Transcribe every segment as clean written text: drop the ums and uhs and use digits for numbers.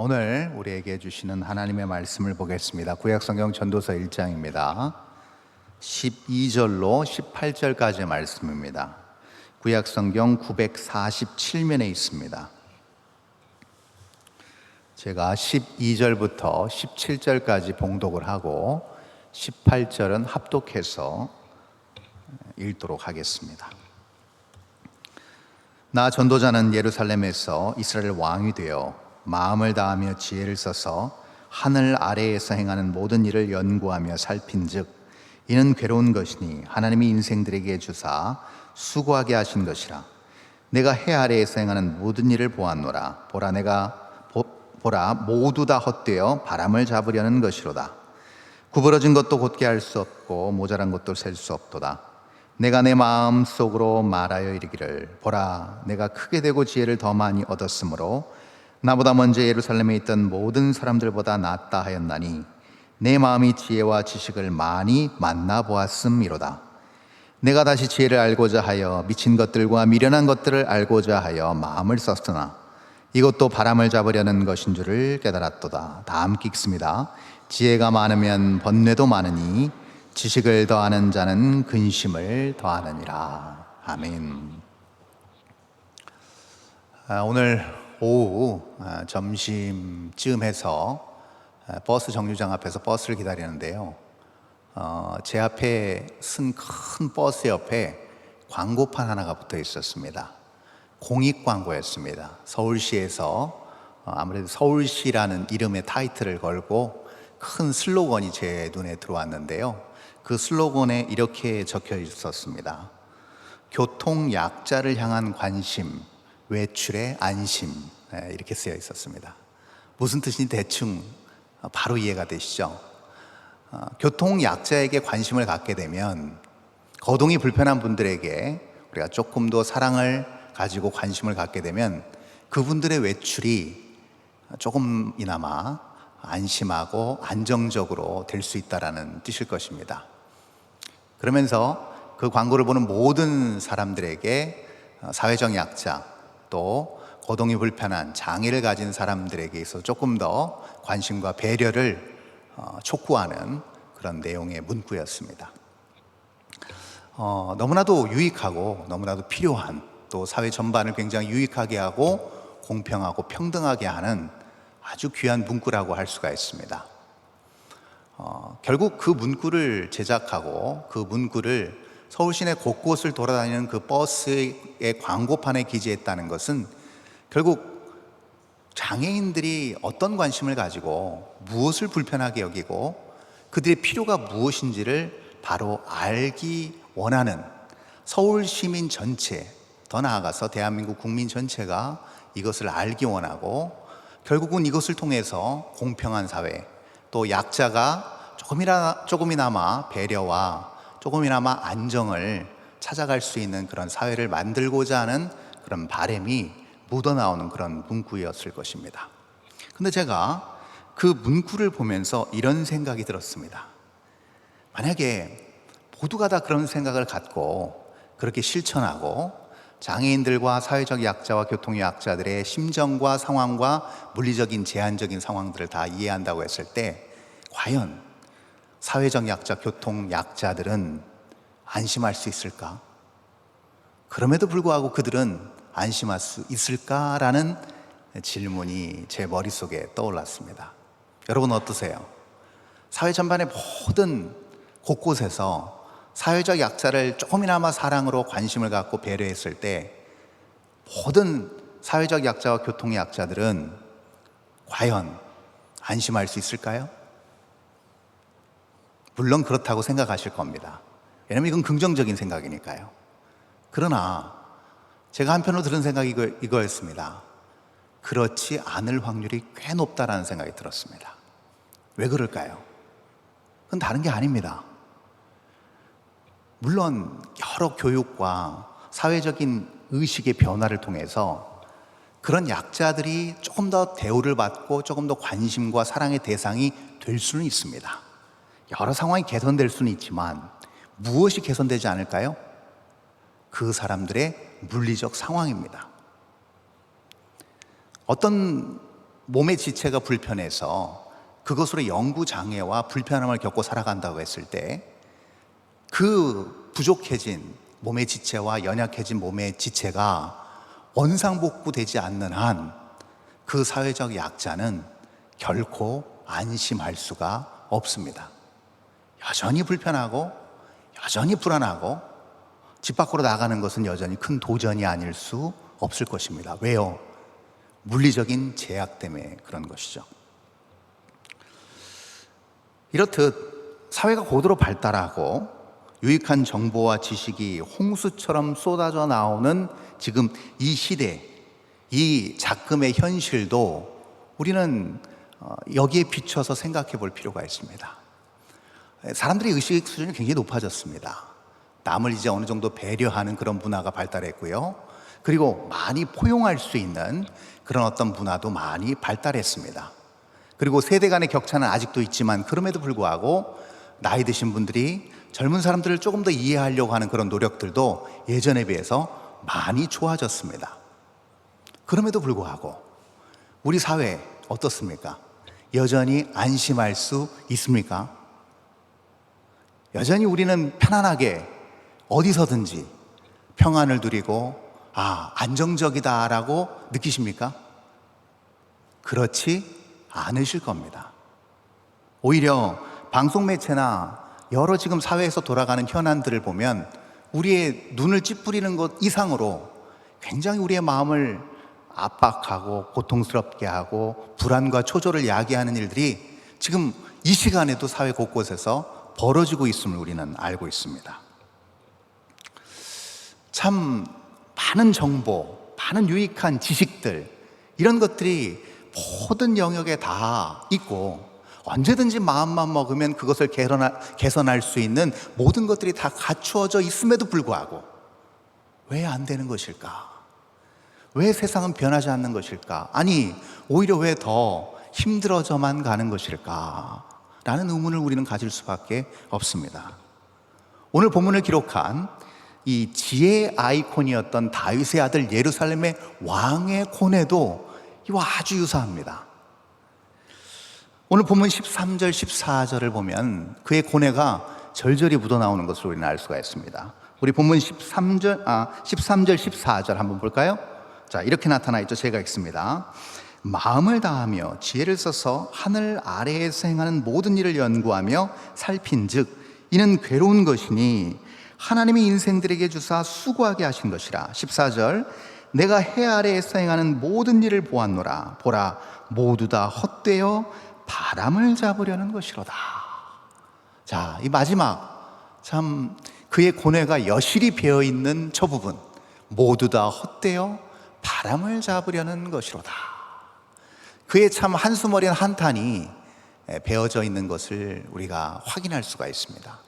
오늘 우리에게 주시는 하나님의 말씀을 보겠습니다. 구약성경 전도서 1장입니다. 12절로 18절까지의 말씀입니다. 구약성경 947면에 있습니다. 제가 12절부터 17절까지 봉독을 하고 18절은 합독해서 읽도록 하겠습니다. 나 전도자는 예루살렘에서 이스라엘 왕이 되어 마음을 다하며 지혜를 써서 하늘 아래에서 행하는 모든 일을 연구하며 살핀즉 이는 괴로운 것이니 하나님이 인생들에게 주사 수고하게 하신 것이라. 내가 해 아래에서 행하는 모든 일을 보았노라. 보라 모두 다 헛되어 바람을 잡으려는 것이로다. 구부러진 것도 곧게 할 수 없고 모자란 것도 셀 수 없도다. 내가 내 마음 속으로 말하여 이르기를 보라 내가 크게 되고 지혜를 더 많이 얻었으므로 나보다 먼저 예루살렘에 있던 모든 사람들보다 낫다 하였나니 내 마음이 지혜와 지식을 많이 만나보았음이로다. 내가 다시 지혜를 알고자 하여 미친 것들과 미련한 것들을 알고자 하여 마음을 썼으나 이것도 바람을 잡으려는 것인 줄을 깨달았도다. 다 함께 읽습니다. 지혜가 많으면 번뇌도 많으니 지식을 더하는 자는 근심을 더하느니라. 아멘. 오늘 오후 점심쯤 해서 버스 정류장 앞에서 버스를 기다리는데요. 제 앞에 쓴 큰 버스 옆에 광고판 하나가 붙어 있었습니다. 공익 광고였습니다. 서울시에서 아무래도 서울시라는 이름의 타이틀을 걸고 큰 슬로건이 제 눈에 들어왔는데요. 그 슬로건에 이렇게 적혀 있었습니다. 교통 약자를 향한 관심, 외출의 안심. 이렇게 쓰여 있었습니다. 무슨 뜻인지 대충 바로 이해가 되시죠? 교통 약자에게 관심을 갖게 되면 거동이 불편한 분들에게 우리가 조금 더 사랑을 가지고 관심을 갖게 되면 그분들의 외출이 조금이나마 안심하고 안정적으로 될 수 있다는 뜻일 것입니다. 그러면서 그 광고를 보는 모든 사람들에게 사회적 약자 또 거동이 불편한 장애를 가진 사람들에게 있어서 조금 더 관심과 배려를 촉구하는 그런 내용의 문구였습니다. 너무나도 유익하고 너무나도 필요한 또 사회 전반을 굉장히 유익하게 하고 공평하고 평등하게 하는 아주 귀한 문구라고 할 수가 있습니다. 결국 그 문구를 제작하고 그 문구를 서울 시내 곳곳을 돌아다니는 그 버스의 광고판에 기재했다는 것은 결국 장애인들이 어떤 관심을 가지고 무엇을 불편하게 여기고 그들의 필요가 무엇인지를 바로 알기 원하는 서울 시민 전체, 더 나아가서 대한민국 국민 전체가 이것을 알기 원하고 결국은 이것을 통해서 공평한 사회 또 약자가 조금이나마 배려와 조금이나마 안정을 찾아갈 수 있는 그런 사회를 만들고자 하는 그런 바람이 묻어나오는 그런 문구였을 것입니다. 근데 제가 그 문구를 보면서 이런 생각이 들었습니다. 만약에 모두가 다 그런 생각을 갖고 그렇게 실천하고 장애인들과 사회적 약자와 교통의 약자들의 심정과 상황과 물리적인 제한적인 상황들을 다 이해한다고 했을 때 과연 사회적 약자, 교통 약자들은 안심할 수 있을까? 그럼에도 불구하고 그들은 안심할 수 있을까라는 질문이 제 머릿속에 떠올랐습니다. 여러분 어떠세요? 사회 전반의 모든 곳곳에서 사회적 약자를 조금이나마 사랑으로 관심을 갖고 배려했을 때 모든 사회적 약자와 교통의 약자들은 과연 안심할 수 있을까요? 물론 그렇다고 생각하실 겁니다. 왜냐하면 이건 긍정적인 생각이니까요. 그러나 제가 한편으로 들은 생각이 이거였습니다. 그렇지 않을 확률이 꽤 높다라는 생각이 들었습니다. 왜 그럴까요? 그건 다른 게 아닙니다. 물론 여러 교육과 사회적인 의식의 변화를 통해서 그런 약자들이 조금 더 대우를 받고 조금 더 관심과 사랑의 대상이 될 수는 있습니다. 여러 상황이 개선될 수는 있지만 무엇이 개선되지 않을까요? 그 사람들의 물리적 상황입니다. 어떤 몸의 지체가 불편해서 그것으로 영구 장애와 불편함을 겪고 살아간다고 했을 때 그 부족해진 몸의 지체와 연약해진 몸의 지체가 원상복구되지 않는 한 그 사회적 약자는 결코 안심할 수가 없습니다. 여전히 불편하고 여전히 불안하고 집 밖으로 나가는 것은 여전히 큰 도전이 아닐 수 없을 것입니다. 왜요? 물리적인 제약 때문에 그런 것이죠. 이렇듯 사회가 고도로 발달하고 유익한 정보와 지식이 홍수처럼 쏟아져 나오는 지금 이 시대, 이 작금의 현실도 우리는 여기에 비춰서 생각해 볼 필요가 있습니다. 사람들의 의식 수준이 굉장히 높아졌습니다. 남을 이제 어느 정도 배려하는 그런 문화가 발달했고요. 그리고 많이 포용할 수 있는 그런 어떤 문화도 많이 발달했습니다. 그리고 세대 간의 격차는 아직도 있지만 그럼에도 불구하고 나이 드신 분들이 젊은 사람들을 조금 더 이해하려고 하는 그런 노력들도 예전에 비해서 많이 좋아졌습니다. 그럼에도 불구하고 우리 사회 어떻습니까? 여전히 안심할 수 있습니까? 여전히 우리는 편안하게 어디서든지 평안을 누리고 안정적이다라고 느끼십니까? 그렇지 않으실 겁니다. 오히려 방송 매체나 여러 지금 사회에서 돌아가는 현안들을 보면 우리의 눈을 찌푸리는 것 이상으로 굉장히 우리의 마음을 압박하고 고통스럽게 하고 불안과 초조를 야기하는 일들이 지금 이 시간에도 사회 곳곳에서 벌어지고 있음을 우리는 알고 있습니다. 참 많은 정보, 많은 유익한 지식들, 이런 것들이 모든 영역에 다 있고 언제든지 마음만 먹으면 그것을 개선할 수 있는 모든 것들이 다 갖추어져 있음에도 불구하고 왜 안 되는 것일까? 왜 세상은 변하지 않는 것일까? 아니, 오히려 왜 더 힘들어져만 가는 것일까? 라는 의문을 우리는 가질 수밖에 없습니다. 오늘 본문을 기록한 이 지혜의 아이콘이었던 다윗의 아들 예루살렘의 왕의 고뇌도 이와 아주 유사합니다. 오늘 본문 13절, 14절을 보면 그의 고뇌가 절절히 묻어나오는 것을 우리는 알 수가 있습니다. 우리 본문 13절, 14절 한번 볼까요? 자, 이렇게 나타나 있죠. 제가 읽습니다. 마음을 다하며 지혜를 써서 하늘 아래에서 행하는 모든 일을 연구하며 살핀즉 이는 괴로운 것이니 하나님이 인생들에게 주사 수고하게 하신 것이라. 14절 내가 해 아래에서 행하는 모든 일을 보았노라. 보라 모두 다 헛되어 바람을 잡으려는 것이로다. 자, 이 마지막 참 그의 고뇌가 여실히 배어있는 저 부분, 모두 다 헛되어 바람을 잡으려는 것이로다. 그의 참 한숨 어린 한탄이 배어져 있는 것을 우리가 확인할 수가 있습니다.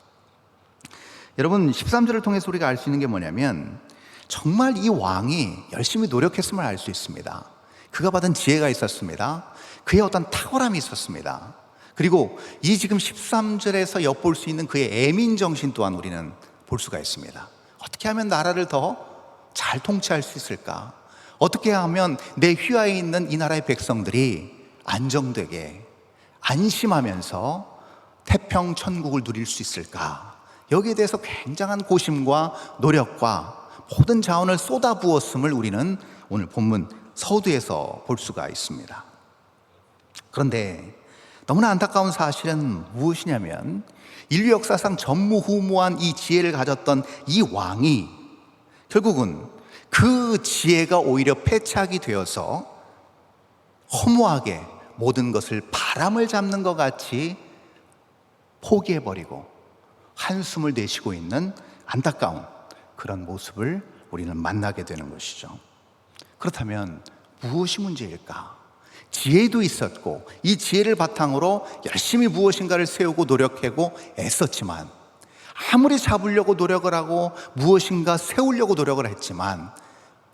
여러분, 13절을 통해서 우리가 알 수 있는 게 뭐냐면 정말 이 왕이 열심히 노력했음을 알 수 있습니다. 그가 받은 지혜가 있었습니다. 그의 어떤 탁월함이 있었습니다. 그리고 이 지금 13절에서 엿볼 수 있는 그의 애민정신 또한 우리는 볼 수가 있습니다. 어떻게 하면 나라를 더 잘 통치할 수 있을까? 어떻게 하면 내 휘하에 있는 이 나라의 백성들이 안정되게 안심하면서 태평 천국을 누릴 수 있을까? 여기에 대해서 굉장한 고심과 노력과 모든 자원을 쏟아부었음을 우리는 오늘 본문 서두에서 볼 수가 있습니다. 그런데 너무나 안타까운 사실은 무엇이냐면 인류 역사상 전무후무한 이 지혜를 가졌던 이 왕이 결국은 그 지혜가 오히려 패착이 되어서 허무하게 모든 것을 바람을 잡는 것 같이 포기해버리고 한숨을 내쉬고 있는 안타까운 그런 모습을 우리는 만나게 되는 것이죠. 그렇다면 무엇이 문제일까? 지혜도 있었고 이 지혜를 바탕으로 열심히 무엇인가를 세우고 노력하고 애썼지만 아무리 잡으려고 노력을 하고 무엇인가 세우려고 노력을 했지만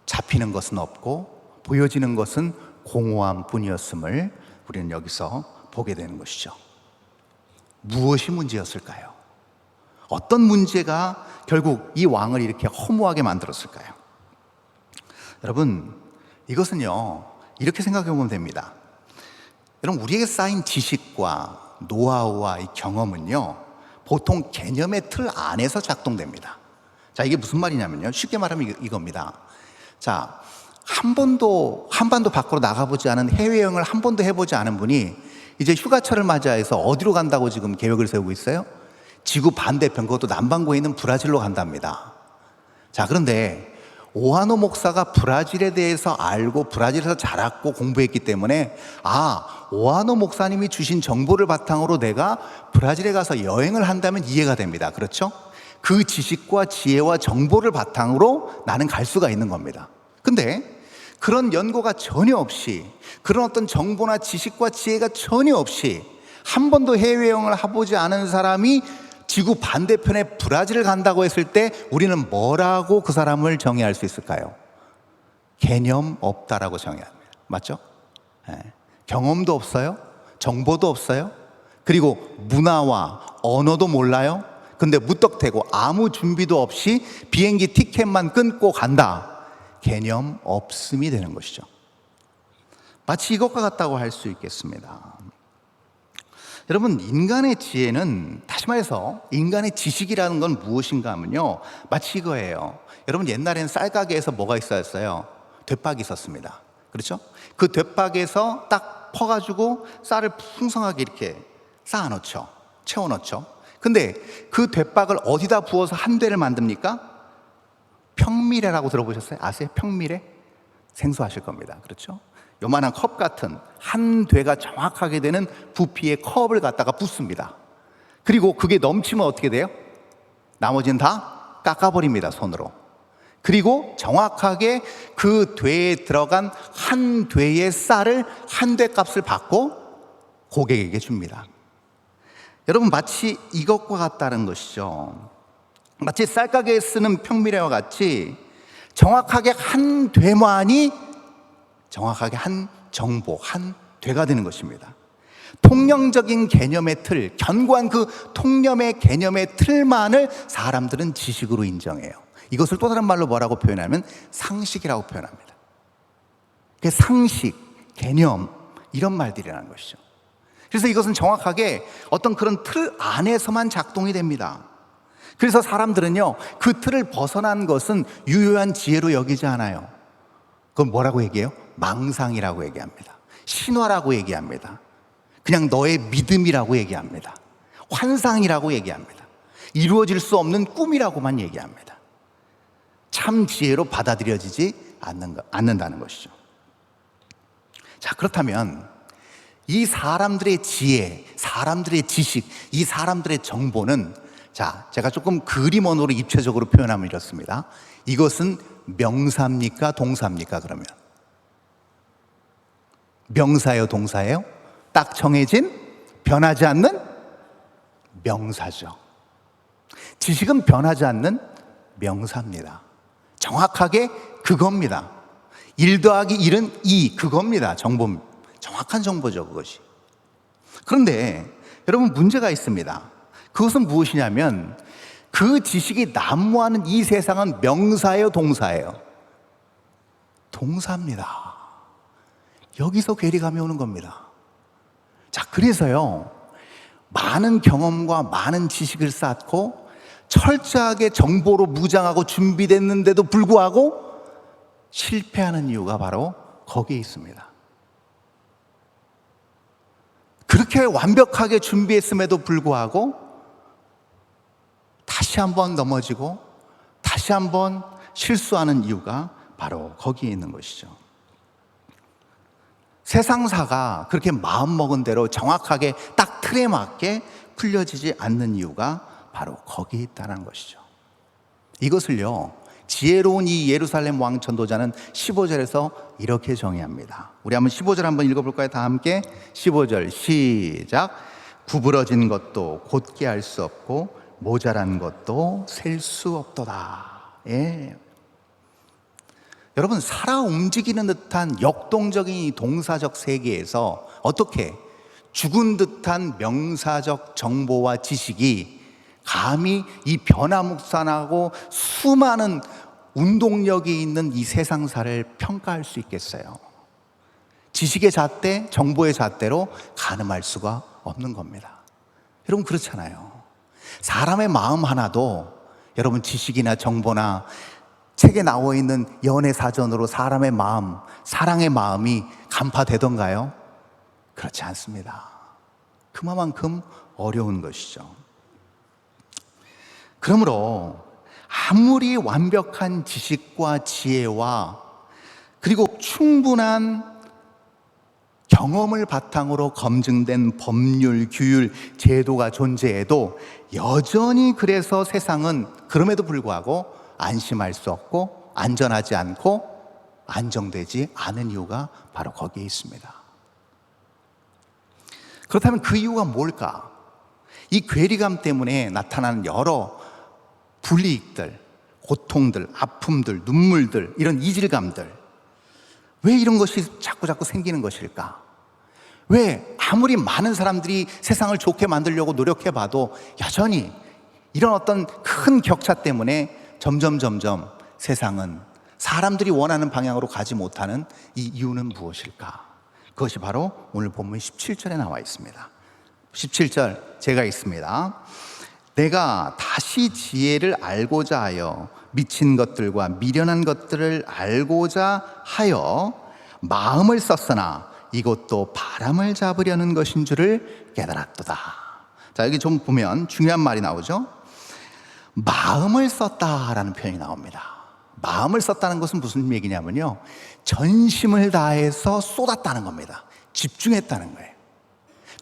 잡히는 것은 없고 보여지는 것은 공허함 뿐이었음을 우리는 여기서 보게 되는 것이죠. 무엇이 문제였을까요? 어떤 문제가 결국 이 왕을 이렇게 허무하게 만들었을까요? 여러분, 이것은요 이렇게 생각해 보면 됩니다. 여러분, 우리에게 쌓인 지식과 노하우와 이 경험은요, 보통 개념의 틀 안에서 작동됩니다. 자, 이게 무슨 말이냐면요, 쉽게 말하면 이겁니다. 자, 한반도 밖으로 나가보지 않은 해외여행을 한 번도 해보지 않은 분이 이제 휴가철을 맞이해서 어디로 간다고 지금 계획을 세우고 있어요? 지구 반대편, 그것도 남반구에 있는 브라질로 간답니다. 자, 그런데 오하노 목사가 브라질에 대해서 알고 브라질에서 자랐고 공부했기 때문에 오하노 목사님이 주신 정보를 바탕으로 내가 브라질에 가서 여행을 한다면 이해가 됩니다. 그렇죠? 그 지식과 지혜와 정보를 바탕으로 나는 갈 수가 있는 겁니다. 근데 그런 연고가 전혀 없이, 그런 어떤 정보나 지식과 지혜가 전혀 없이 한 번도 해외여행을 해보지 않은 사람이 지구 반대편에 브라질을 간다고 했을 때 우리는 뭐라고 그 사람을 정의할 수 있을까요? 개념 없다라고 정의합니다. 맞죠? 네. 경험도 없어요, 정보도 없어요, 그리고 문화와 언어도 몰라요. 근데 무턱대고 아무 준비도 없이 비행기 티켓만 끊고 간다. 개념 없음이 되는 것이죠. 마치 이것과 같다고 할 수 있겠습니다. 여러분, 인간의 지혜는, 다시 말해서 인간의 지식이라는 건 무엇인가 하면요, 마치 이거예요. 여러분, 옛날에는 쌀가게에서 뭐가 있었어요? 돛박이 있었습니다. 그렇죠? 그 돛박에서 딱 퍼가지고 쌀을 풍성하게 이렇게 쌓아놓죠. 채워놓죠. 근데 그 돛박을 어디다 부어서 한 대를 만듭니까? 평미래라고 들어보셨어요? 아세요? 평미래? 생소하실 겁니다. 그렇죠? 요만한 컵 같은 한 되가 정확하게 되는 부피의 컵을 갖다가 붓습니다. 그리고 그게 넘치면 어떻게 돼요? 나머지는 다 깎아버립니다, 손으로. 그리고 정확하게 그 되에 들어간 한 되의 쌀을 한 되 값을 받고 고객에게 줍니다. 여러분, 마치 이것과 같다는 것이죠. 마치 쌀가게에 쓰는 평미래와 같이 정확하게 한 되만이 정확하게 한 정보, 한 되가 되는 것입니다. 통념적인 개념의 틀, 견고한 그 통념의 개념의 틀만을 사람들은 지식으로 인정해요. 이것을 또 다른 말로 뭐라고 표현하면 상식이라고 표현합니다. 그 상식, 개념, 이런 말들이라는 것이죠. 그래서 이것은 정확하게 어떤 그런 틀 안에서만 작동이 됩니다. 그래서 사람들은요, 그 틀을 벗어난 것은 유효한 지혜로 여기지 않아요. 그건 뭐라고 얘기해요? 망상이라고 얘기합니다. 신화라고 얘기합니다. 그냥 너의 믿음이라고 얘기합니다. 환상이라고 얘기합니다. 이루어질 수 없는 꿈이라고만 얘기합니다. 참 지혜로 받아들여지지 않는다는 것이죠. 자, 그렇다면 이 사람들의 지혜, 사람들의 지식, 이 사람들의 정보는, 자, 제가 조금 그림 언어로 입체적으로 표현하면 이렇습니다. 이것은 명사입니까? 동사입니까? 그러면 명사예요? 동사예요? 딱 정해진, 변하지 않는 명사죠. 지식은 변하지 않는 명사입니다. 정확하게 그겁니다. 1 더하기 1은 2, 그겁니다. 정보, 정확한 정보죠, 그것이. 그런데 여러분, 문제가 있습니다. 그것은 무엇이냐면 그 지식이 난무하는 이 세상은 명사예요? 동사예요? 동사입니다. 여기서 괴리감이 오는 겁니다. 자, 그래서요, 많은 경험과 많은 지식을 쌓고 철저하게 정보로 무장하고 준비됐는데도 불구하고 실패하는 이유가 바로 거기에 있습니다. 그렇게 완벽하게 준비했음에도 불구하고 다시 한번 넘어지고 다시 한번 실수하는 이유가 바로 거기에 있는 것이죠. 세상사가 그렇게 마음먹은 대로 정확하게 딱 틀에 맞게 풀려지지 않는 이유가 바로 거기에 있다는 것이죠. 이것을요, 지혜로운 이 예루살렘 왕 전도자는 15절에서 이렇게 정의합니다. 우리 한번 15절 한번 읽어볼까요? 다 함께 15절 시작. 구부러진 것도 곧게 할 수 없고 모자란 것도 셀 수 없도다. 예. 여러분, 살아 움직이는 듯한 역동적인 이 동사적 세계에서 어떻게 죽은 듯한 명사적 정보와 지식이 감히 이 변화무쌍하고 수많은 운동력이 있는 이 세상사를 평가할 수 있겠어요? 지식의 잣대, 정보의 잣대로 가늠할 수가 없는 겁니다. 여러분 그렇잖아요. 사람의 마음 하나도 여러분 지식이나 정보나 책에 나와 있는 연애 사전으로 사람의 마음, 사랑의 마음이 간파되던가요? 그렇지 않습니다. 그만큼 어려운 것이죠. 그러므로 아무리 완벽한 지식과 지혜와 그리고 충분한 경험을 바탕으로 검증된 법률, 규율, 제도가 존재해도 여전히 그래서 세상은 그럼에도 불구하고 안심할 수 없고 안전하지 않고 안정되지 않은 이유가 바로 거기에 있습니다. 그렇다면 그 이유가 뭘까? 이 괴리감 때문에 나타나는 여러 불이익들, 고통들, 아픔들, 눈물들, 이런 이질감들, 왜 이런 것이 자꾸 생기는 것일까? 왜 아무리 많은 사람들이 세상을 좋게 만들려고 노력해봐도 여전히 이런 어떤 큰 격차 때문에 점점 세상은 사람들이 원하는 방향으로 가지 못하는 이 이유는 무엇일까? 그것이 바로 오늘 본문 17절에 나와 있습니다. 17절 제가 읽습니다. 내가 다시 지혜를 알고자 하여 미친 것들과 미련한 것들을 알고자 하여 마음을 썼으나 이것도 바람을 잡으려는 것인 줄을 깨달았도다. 자, 여기 좀 보면 중요한 말이 나오죠. 마음을 썼다라는 표현이 나옵니다. 마음을 썼다는 것은 무슨 얘기냐면요, 전심을 다해서 쏟았다는 겁니다. 집중했다는 거예요.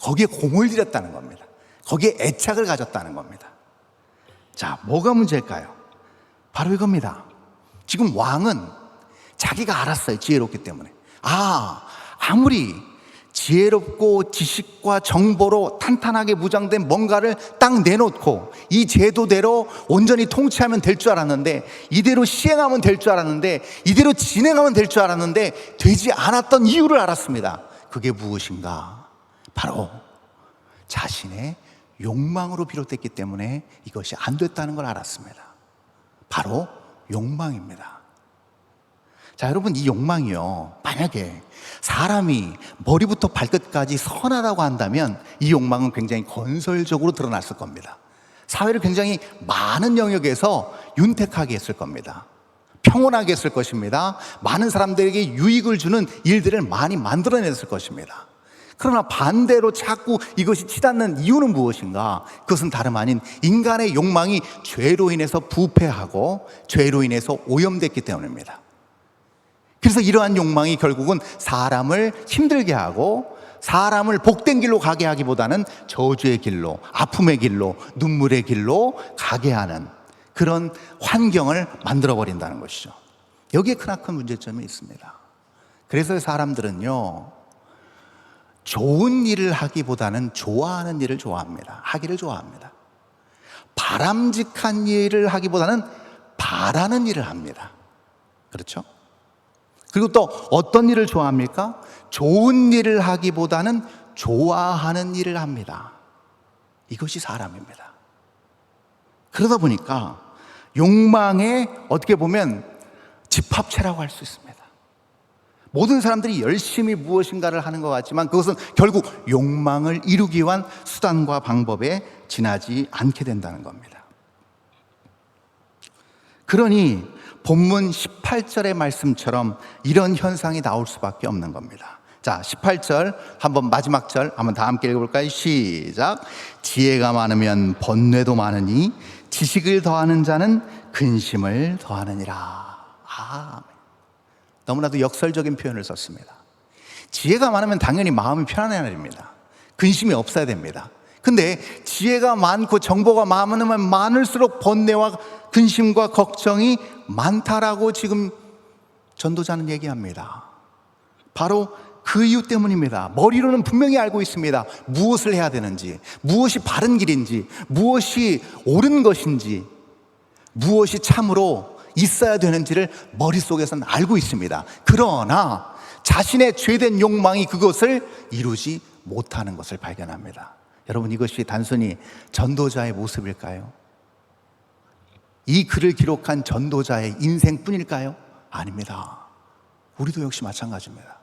거기에 공을 들였다는 겁니다. 거기에 애착을 가졌다는 겁니다. 자, 뭐가 문제일까요? 바로 이겁니다. 지금 왕은 자기가 알았어요. 지혜롭기 때문에. 아무리 지혜롭고 지식과 정보로 탄탄하게 무장된 뭔가를 딱 내놓고 이 제도대로 온전히 통치하면 될 줄 알았는데, 이대로 시행하면 될 줄 알았는데, 이대로 진행하면 될 줄 알았는데 되지 않았던 이유를 알았습니다. 그게 무엇인가? 바로 자신의 욕망으로 비롯됐기 때문에 이것이 안 됐다는 걸 알았습니다. 바로 욕망입니다. 자, 여러분, 이 욕망이요, 만약에 사람이 머리부터 발끝까지 선하다고 한다면 이 욕망은 굉장히 건설적으로 드러났을 겁니다. 사회를 굉장히 많은 영역에서 윤택하게 했을 겁니다. 평온하게 했을 것입니다. 많은 사람들에게 유익을 주는 일들을 많이 만들어냈을 것입니다. 그러나 반대로 자꾸 이것이 치닫는 이유는 무엇인가? 그것은 다름 아닌 인간의 욕망이 죄로 인해서 부패하고 죄로 인해서 오염됐기 때문입니다. 그래서 이러한 욕망이 결국은 사람을 힘들게 하고 사람을 복된 길로 가게 하기보다는 저주의 길로, 아픔의 길로, 눈물의 길로 가게 하는 그런 환경을 만들어버린다는 것이죠. 여기에 크나큰 문제점이 있습니다. 그래서 사람들은요, 좋은 일을 하기보다는 좋아하는 일을 좋아합니다. 하기를 좋아합니다. 바람직한 일을 하기보다는 바라는 일을 합니다. 그렇죠? 그리고 또 어떤 일을 좋아합니까? 좋은 일을 하기보다는 좋아하는 일을 합니다. 이것이 사람입니다. 그러다 보니까 욕망의 어떻게 보면 집합체라고 할 수 있습니다. 모든 사람들이 열심히 무엇인가를 하는 것 같지만 그것은 결국 욕망을 이루기 위한 수단과 방법에 지나지 않게 된다는 겁니다. 그러니 본문 18절의 말씀처럼 이런 현상이 나올 수밖에 없는 겁니다. 자, 18절 한번 마지막 절 한번 다 함께 읽어볼까요? 시작. 지혜가 많으면 번뇌도 많으니 지식을 더하는 자는 근심을 더하느니라. 너무나도 역설적인 표현을 썼습니다. 지혜가 많으면 당연히 마음이 편안해야 됩니다. 근심이 없어야 됩니다. 근데 지혜가 많고 정보가 많으면 많을수록 번뇌와 근심과 걱정이 많다라고 지금 전도자는 얘기합니다. 바로 그 이유 때문입니다. 머리로는 분명히 알고 있습니다. 무엇을 해야 되는지, 무엇이 바른 길인지, 무엇이 옳은 것인지, 무엇이 참으로 있어야 되는지를 머릿속에서는 알고 있습니다. 그러나 자신의 죄된 욕망이 그것을 이루지 못하는 것을 발견합니다. 여러분, 이것이 단순히 전도자의 모습일까요? 이 글을 기록한 전도자의 인생뿐일까요? 아닙니다. 우리도 역시 마찬가지입니다.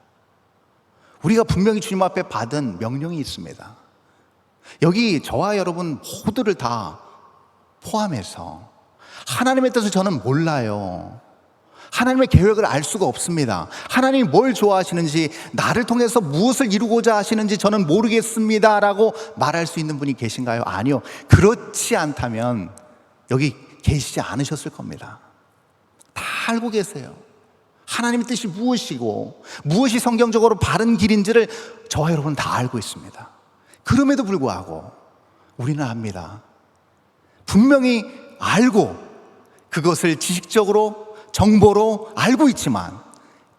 우리가 분명히 주님 앞에 받은 명령이 있습니다. 여기 저와 여러분 모두를 다 포함해서 하나님의 뜻을 저는 몰라요. 하나님의 계획을 알 수가 없습니다. 하나님이 뭘 좋아하시는지, 나를 통해서 무엇을 이루고자 하시는지 저는 모르겠습니다 라고 말할 수 있는 분이 계신가요? 아니요. 그렇지 않다면 여기 계시지 않으셨을 겁니다. 다 알고 계세요. 하나님의 뜻이 무엇이고 무엇이 성경적으로 바른 길인지를 저와 여러분 다 알고 있습니다. 그럼에도 불구하고 우리는 압니다. 분명히 알고 그것을 지식적으로 정보로 알고 있지만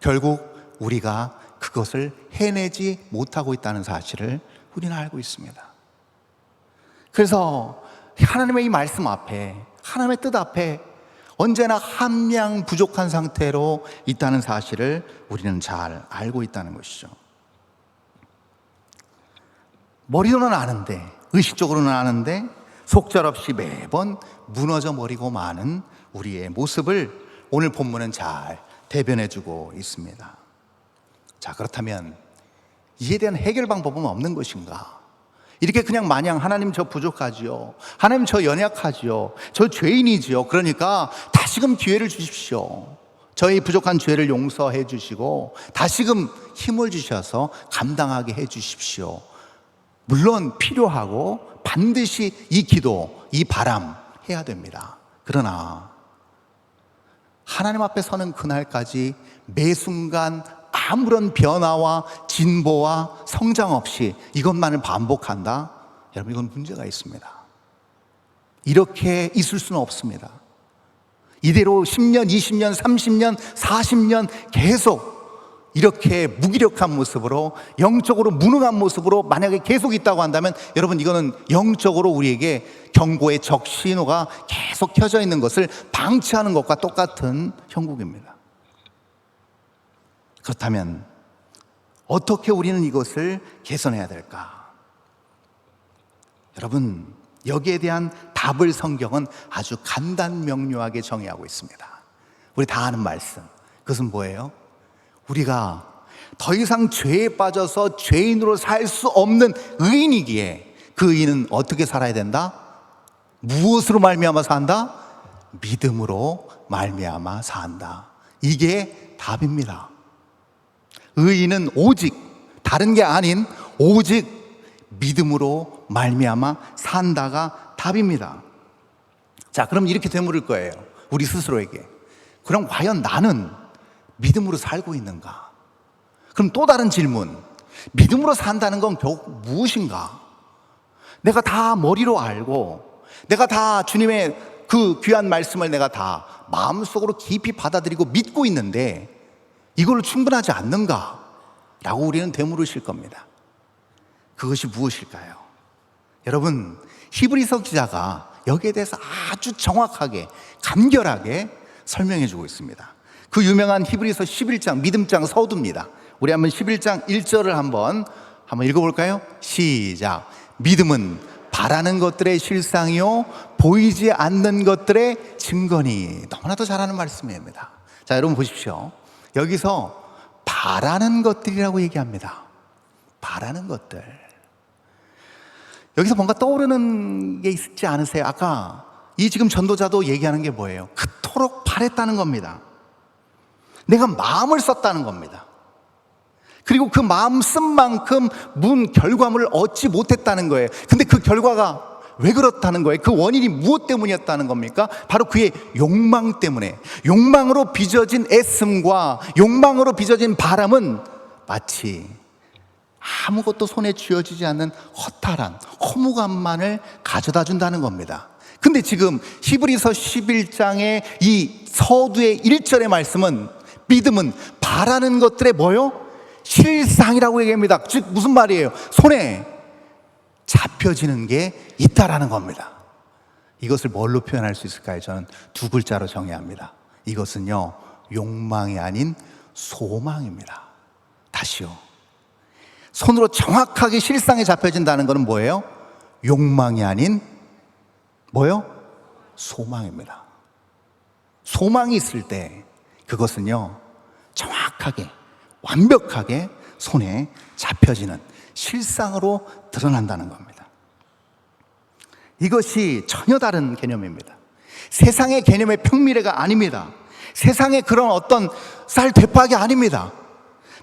결국 우리가 그것을 해내지 못하고 있다는 사실을 우리는 알고 있습니다. 그래서 하나님의 이 말씀 앞에, 하나님의 뜻 앞에 언제나 함량 부족한 상태로 있다는 사실을 우리는 잘 알고 있다는 것이죠. 머리로는 아는데, 의식적으로는 아는데 속절없이 매번 무너져 버리고 마는 우리의 모습을 오늘 본문은 잘 대변해주고 있습니다. 자, 그렇다면 이에 대한 해결 방법은 없는 것인가? 이렇게 그냥 마냥 하나님 저 부족하지요, 하나님 저 연약하지요, 저 죄인이지요, 그러니까 다시금 기회를 주십시오, 저희 부족한 죄를 용서해 주시고 다시금 힘을 주셔서 감당하게 해 주십시오. 물론 필요하고 반드시 이 기도, 이 바람 해야 됩니다. 그러나 하나님 앞에 서는 그날까지 매 순간 아무런 변화와 진보와 성장 없이 이것만을 반복한다? 여러분, 이건 문제가 있습니다. 이렇게 있을 수는 없습니다. 이대로 10년, 20년, 30년, 40년 계속 이렇게 무기력한 모습으로, 영적으로 무능한 모습으로 만약에 계속 있다고 한다면 여러분, 이거는 영적으로 우리에게 경고의 적신호가 계속 켜져 있는 것을 방치하는 것과 똑같은 형국입니다. 그렇다면 어떻게 우리는 이것을 개선해야 될까? 여러분, 여기에 대한 답을 성경은 아주 간단 명료하게 정의하고 있습니다. 우리 다 아는 말씀, 그것은 뭐예요? 우리가 더 이상 죄에 빠져서 죄인으로 살 수 없는 의인이기에 그 의인은 어떻게 살아야 된다? 무엇으로 말미암아 산다? 믿음으로 말미암아 산다. 이게 답입니다. 의인은 오직, 다른 게 아닌 오직 믿음으로 말미암아 산다가 답입니다. 자, 그럼 이렇게 되물을 거예요, 우리 스스로에게. 그럼 과연 나는 믿음으로 살고 있는가? 그럼 또 다른 질문, 믿음으로 산다는 건 결국 무엇인가? 내가 다 머리로 알고, 내가 다 주님의 그 귀한 말씀을 내가 다 마음속으로 깊이 받아들이고 믿고 있는데 이걸로 충분하지 않는가? 라고 우리는 되물으실 겁니다. 그것이 무엇일까요? 여러분, 히브리서 기자가 여기에 대해서 아주 정확하게, 간결하게 설명해 주고 있습니다. 그 유명한 히브리서 11장, 믿음장 서두입니다. 우리 한번 11장 1절을 한번 읽어볼까요? 시작. 믿음은 바라는 것들의 실상이요 보이지 않는 것들의 증거니. 너무나도 잘하는 말씀입니다. 자, 여러분 보십시오. 여기서 바라는 것들이라고 얘기합니다. 바라는 것들. 여기서 뭔가 떠오르는 게 있지 않으세요? 아까 이 지금 전도자도 얘기하는 게 뭐예요? 그토록 바랬다는 겁니다. 내가 마음을 썼다는 겁니다. 그리고 그 마음 쓴 만큼 문 결과물을 얻지 못했다는 거예요. 근데 그 결과가 왜 그렇다는 거예요? 그 원인이 무엇 때문이었다는 겁니까? 바로 그의 욕망 때문에. 욕망으로 빚어진 애씀과 욕망으로 빚어진 바람은 마치 아무것도 손에 쥐어지지 않는 허탈한 허무감만을 가져다 준다는 겁니다. 근데 지금 히브리서 11장의 이 서두의 1절의 말씀은 믿음은 바라는 것들의 뭐요? 실상이라고 얘기합니다. 즉 무슨 말이에요? 손에 잡혀지는 게 있다라는 겁니다. 이것을 뭘로 표현할 수 있을까요? 저는 두 글자로 정의합니다. 이것은요, 욕망이 아닌 소망입니다. 다시요. 손으로 정확하게 실상에 잡혀진다는 것은 뭐예요? 욕망이 아닌 뭐요? 소망입니다. 소망이 있을 때 그것은요, 정확하게, 완벽하게 손에 잡혀지는 실상으로 드러난다는 겁니다. 이것이 전혀 다른 개념입니다. 세상의 개념의 평미래가 아닙니다. 세상의 그런 어떤 쌀 되파기 아닙니다.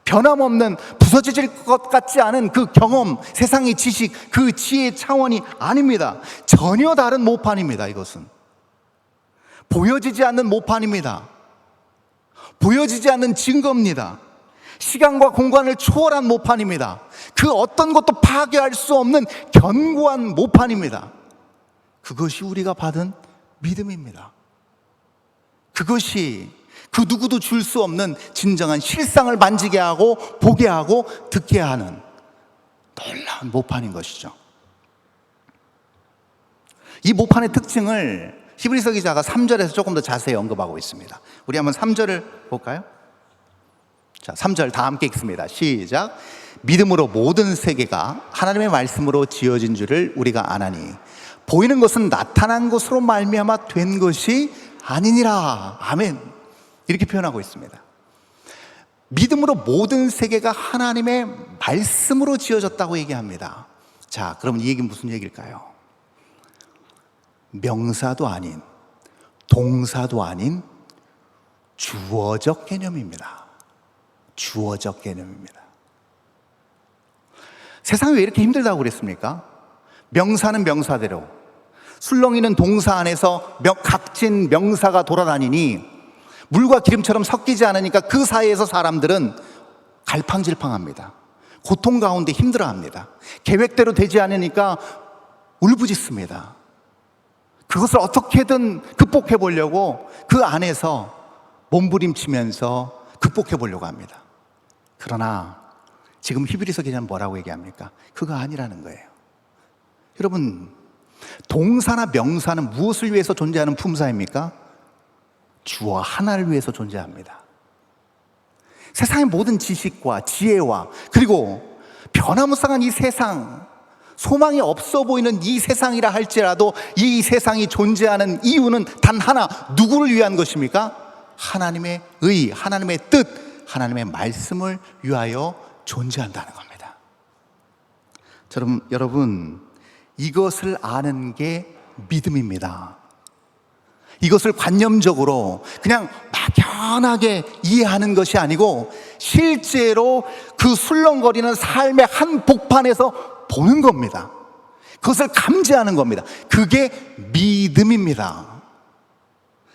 변함없는 부서질 것 같지 않은 그 경험, 세상의 지식, 그 지혜의 차원이 아닙니다. 전혀 다른 모판입니다. 이것은 보여지지 않는 모판입니다. 보여지지 않는 증거입니다. 시간과 공간을 초월한 모판입니다. 그 어떤 것도 파괴할 수 없는 견고한 모판입니다. 그것이 우리가 받은 믿음입니다. 그것이 그 누구도 줄 수 없는 진정한 실상을 만지게 하고 보게 하고 듣게 하는 놀라운 모판인 것이죠. 이 모판의 특징을 히브리서 기자가 3절에서 조금 더 자세히 언급하고 있습니다. 우리 한번 3절을 볼까요? 자, 3절 다 함께 읽습니다. 시작. 믿음으로 모든 세계가 하나님의 말씀으로 지어진 줄을 우리가 아나니 보이는 것은 나타난 것으로 말미암아 된 것이 아니니라. 아멘. 이렇게 표현하고 있습니다. 믿음으로 모든 세계가 하나님의 말씀으로 지어졌다고 얘기합니다. 자, 그럼 이 얘기는 무슨 얘기일까요? 명사도 아닌, 동사도 아닌 주어적 개념입니다. 주어적 개념입니다. 세상이 왜 이렇게 힘들다고 그랬습니까? 명사는 명사대로, 술렁이는 동사 안에서 각진 명사가 돌아다니니 물과 기름처럼 섞이지 않으니까 그 사이에서 사람들은 갈팡질팡합니다. 고통 가운데 힘들어합니다. 계획대로 되지 않으니까 울부짖습니다. 그것을 어떻게든 극복해 보려고 그 안에서 몸부림치면서 극복해 보려고 합니다. 그러나 지금 히브리서 기자는 뭐라고 얘기합니까? 그거 아니라는 거예요. 여러분, 동사나 명사는 무엇을 위해서 존재하는 품사입니까? 주어 하나를 위해서 존재합니다. 세상의 모든 지식과 지혜와 그리고 변화무쌍한 이 세상, 소망이 없어 보이는 이 세상이라 할지라도 이 세상이 존재하는 이유는 단 하나, 누구를 위한 것입니까? 하나님의 의, 하나님의 뜻, 하나님의 말씀을 위하여 존재한다는 겁니다. 여러분, 이것을 아는 게 믿음입니다. 이것을 관념적으로 그냥 막연하게 이해하는 것이 아니고 실제로 그 술렁거리는 삶의 한 복판에서 보는 겁니다. 그것을 감지하는 겁니다. 그게 믿음입니다.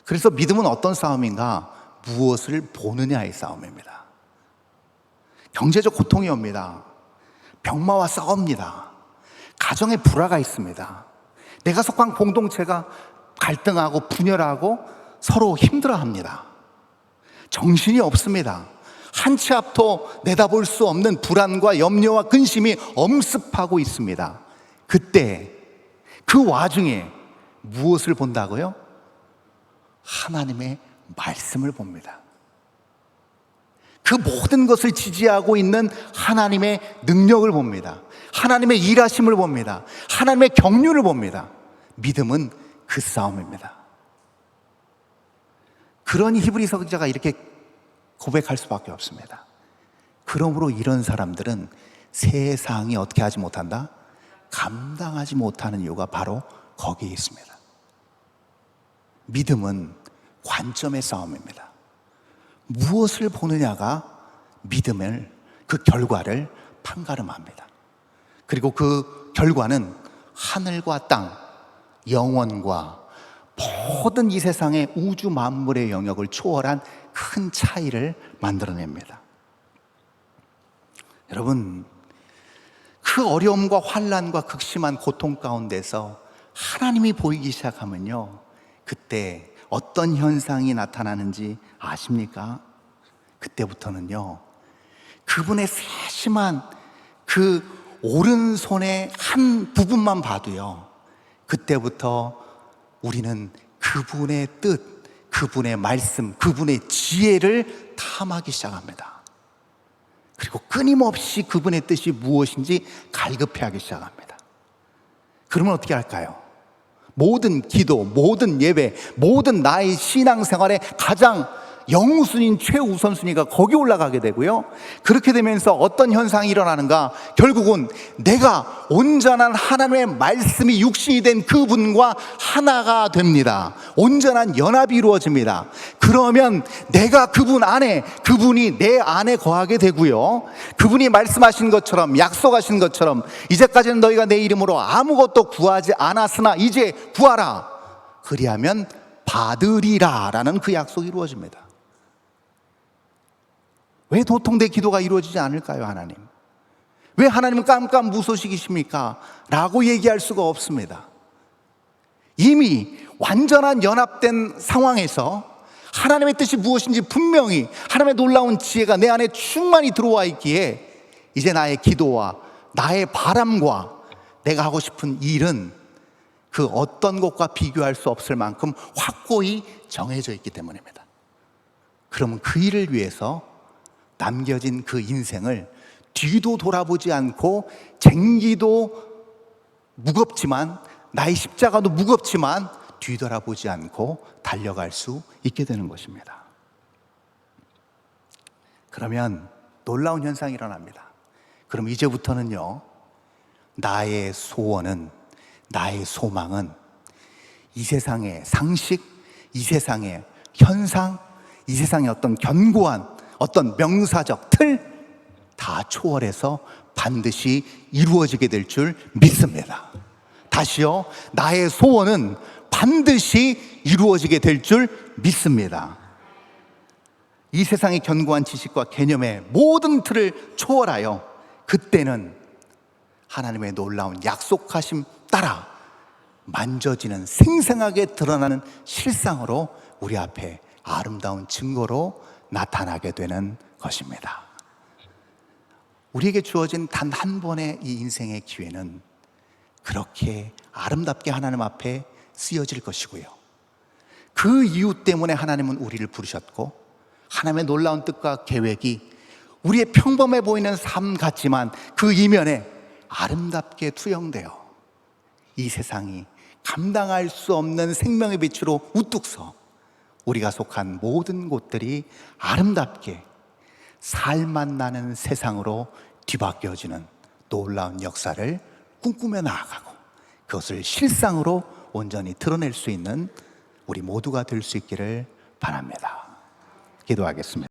그래서 믿음은 어떤 싸움인가? 무엇을 보느냐의 싸움입니다. 경제적 고통이 옵니다. 병마와 싸웁니다. 가정에 불화가 있습니다. 내가 속한 공동체가 갈등하고 분열하고 서로 힘들어합니다. 정신이 없습니다. 한 치 앞도 내다볼 수 없는 불안과 염려와 근심이 엄습하고 있습니다. 그때 그 와중에 무엇을 본다고요? 하나님의 말씀을 봅니다. 그 모든 것을 지지하고 있는 하나님의 능력을 봅니다. 하나님의 일하심을 봅니다. 하나님의 경륜을 봅니다. 믿음은 그 싸움입니다. 그러니 히브리서 기자가 이렇게 고백할 수밖에 없습니다. 그러므로 이런 사람들은 세상이 어떻게 하지 못한다? 감당하지 못하는 이유가 바로 거기에 있습니다. 믿음은 관점의 싸움입니다. 무엇을 보느냐가 믿음을, 그 결과를 판가름합니다. 그리고 그 결과는 하늘과 땅, 영원과 모든 이 세상의 우주 만물의 영역을 초월한 큰 차이를 만들어냅니다. 여러분, 그 어려움과 환난과 극심한 고통 가운데서 하나님이 보이기 시작하면요, 그때 어떤 현상이 나타나는지 아십니까? 그때부터는요, 그분의 세심한 그 오른손의 한 부분만 봐도요, 그때부터 우리는 그분의 뜻, 그분의 말씀, 그분의 지혜를 탐하기 시작합니다. 그리고 끊임없이 그분의 뜻이 무엇인지 갈급해하기 시작합니다. 그러면 어떻게 할까요? 모든 기도, 모든 예배, 모든 나의 신앙생활의 가장 영우순위인 최우선순위가 거기 올라가게 되고요. 그렇게 되면서 어떤 현상이 일어나는가? 결국은 내가 온전한 하나님의 말씀이 육신이 된 그분과 하나가 됩니다. 온전한 연합이 이루어집니다. 그러면 내가 그분 안에, 그분이 내 안에 거하게 되고요. 그분이 말씀하신 것처럼, 약속하신 것처럼 이제까지는 너희가 내 이름으로 아무것도 구하지 않았으나 이제 구하라. 그리하면 받으리라 라는 그 약속이 이루어집니다. 왜 도통 내 기도가 이루어지지 않을까요, 하나님? 왜 하나님은 깜깜무소식이십니까? 라고 얘기할 수가 없습니다. 이미 완전한 연합된 상황에서 하나님의 뜻이 무엇인지 분명히 하나님의 놀라운 지혜가 내 안에 충만히 들어와 있기에 이제 나의 기도와 나의 바람과 내가 하고 싶은 일은 그 어떤 것과 비교할 수 없을 만큼 확고히 정해져 있기 때문입니다. 그러면 그 일을 위해서 남겨진 그 인생을 뒤도 돌아보지 않고 쟁기도 무겁지만 나의 십자가도 무겁지만 뒤돌아보지 않고 달려갈 수 있게 되는 것입니다. 그러면 놀라운 현상이 일어납니다. 그럼 이제부터는요, 나의 소원은, 나의 소망은 이 세상의 상식, 이 세상의 현상, 이 세상의 어떤 견고한 어떤 명사적 틀 다 초월해서 반드시 이루어지게 될 줄 믿습니다. 다시요, 나의 소원은 반드시 이루어지게 될 줄 믿습니다. 이 세상의 견고한 지식과 개념의 모든 틀을 초월하여 그때는 하나님의 놀라운 약속하심 따라 만져지는, 생생하게 드러나는 실상으로 우리 앞에 아름다운 증거로 나타나게 되는 것입니다. 우리에게 주어진 단 한 번의 이 인생의 기회는 그렇게 아름답게 하나님 앞에 쓰여질 것이고요. 그 이유 때문에 하나님은 우리를 부르셨고 하나님의 놀라운 뜻과 계획이 우리의 평범해 보이는 삶 같지만 그 이면에 아름답게 투영되어 이 세상이 감당할 수 없는 생명의 빛으로 우뚝 서 우리가 속한 모든 곳들이 아름답게 살맛 나는 세상으로 뒤바뀌어지는 놀라운 역사를 꿈꾸며 나아가고 그것을 실상으로 온전히 드러낼 수 있는 우리 모두가 될 수 있기를 바랍니다. 기도하겠습니다.